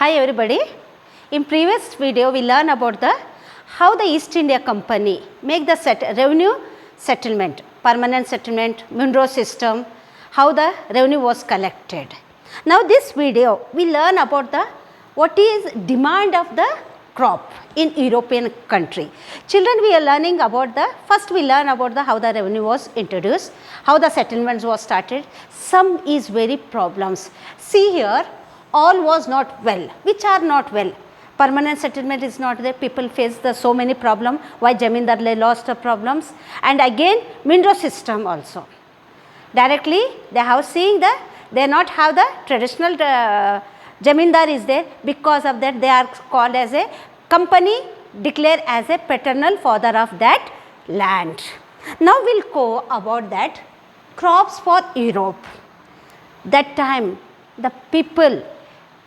Hi everybody. In previous video we learned about how the East India Company make the revenue settlement, permanent settlement, Monroe system, how the revenue was collected. Now this video we learn about what is demand of the crop in European country. Children, we are learning about first we learn about how the revenue was introduced, how the settlements was started. Some is very problems. See here, all was not well. Which are not well? Permanent settlement is not there. People face so many problems. Why Jamindar lost the problems? And again, Monroe system also. Directly they have seen they not have the traditional Jamindar is there. Because of that they are called as a company, declared as a paternal father of that land. Now we will go about that crops for Europe. That time the people,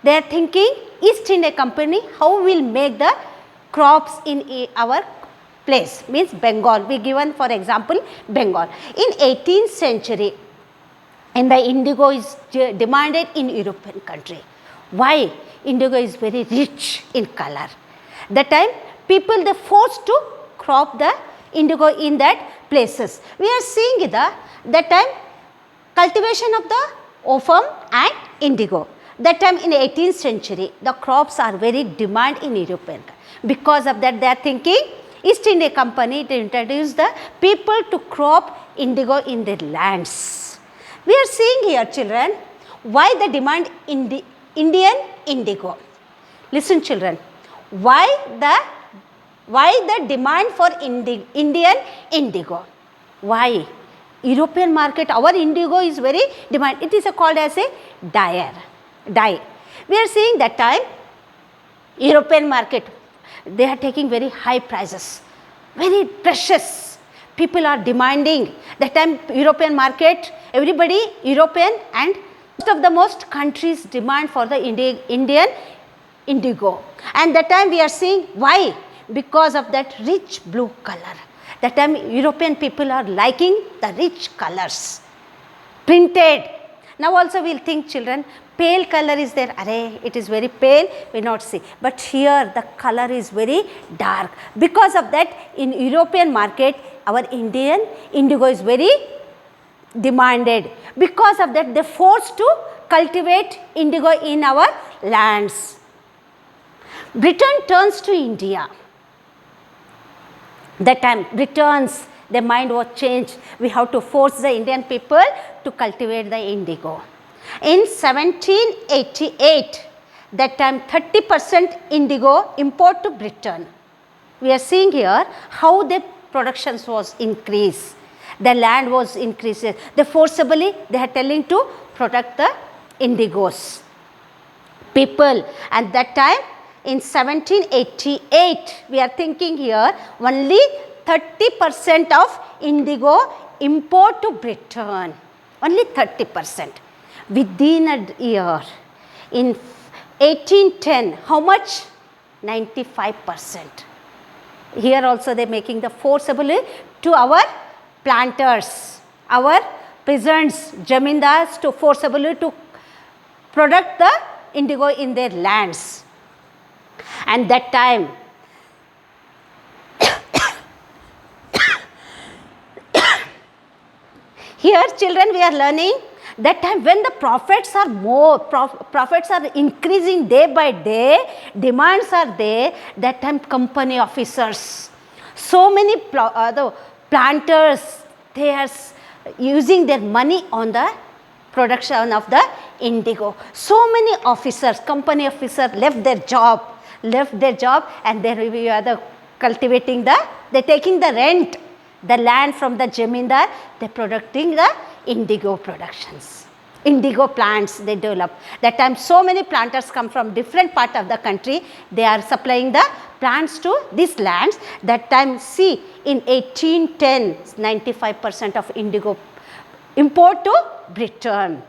they are thinking East India Company how will make the crops in our place, means Bengal. We given for example Bengal. In 18th century, and the indigo is demanded in European country. Why? Indigo is very rich in color. That time people they forced to crop the indigo in that places. We are seeing that time cultivation of the opium and indigo. That time in 18th century the crops are very demand in European. Because of that they are thinking East India Company to introduce the people to crop indigo in their lands. We are seeing here children, why the demand in the Indian indigo. Listen children, why the demand for Indian indigo? Why? European market, our indigo is very demand. It is called as a dye. We are seeing that time European market, they are taking very high prices, very precious. People are demanding. That time European market, everybody European and most countries demand for the Indian indigo. And that time we are seeing why? Because of that rich blue color. That time European people are liking the rich colors, printed. Now also we will think children, pale color is there, array it is very pale, we not see. But here the color is very dark. Because of that in European market our Indian indigo is very demanded. Because of that they forced to cultivate indigo in our lands. Britain turns to India. That time Britons, their mind was changed. We have to force the Indian people to cultivate the indigo. In 1788, that time 30% indigo import to Britain. We are seeing here how the production was increased. The land was increased. They forcibly they are telling to protect the indigos. People, and that time in 1788, we are thinking here only 30% of indigo import to Britain. Only 30%. Within a year, in 1810, how much? 95%. Here also they are making the forcibly to our planters, our peasants, jamindars to forcibly to product the indigo in their lands. And that time here children we are learning that time when the profits are more, profits are increasing day by day, demands are there, that time company officers, so many the planters, they are using their money on the production of the indigo. So many officers, company officers left their job and they are the cultivating they are taking the rent, the land from the Jamindar, they are producing the indigo productions. Indigo plants they develop. That time so many planters come from different part of the country, they are supplying the plants to these lands. That time see in 1810, 95% of indigo import to Britain.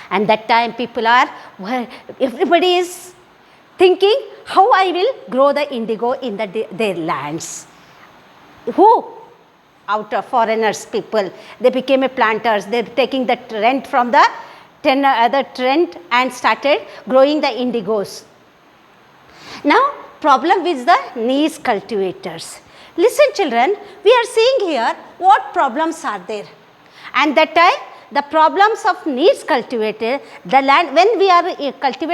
And that time people are, everybody is thinking how I will grow the indigo in their lands. Who? Out of foreigners people, they became a planters, they are taking the rent from the the trend and started growing the indigos. Now, problem with the niche cultivators. Listen children, we are seeing here what problems are there. And that time the problems of niche cultivator, the land when we are cultivating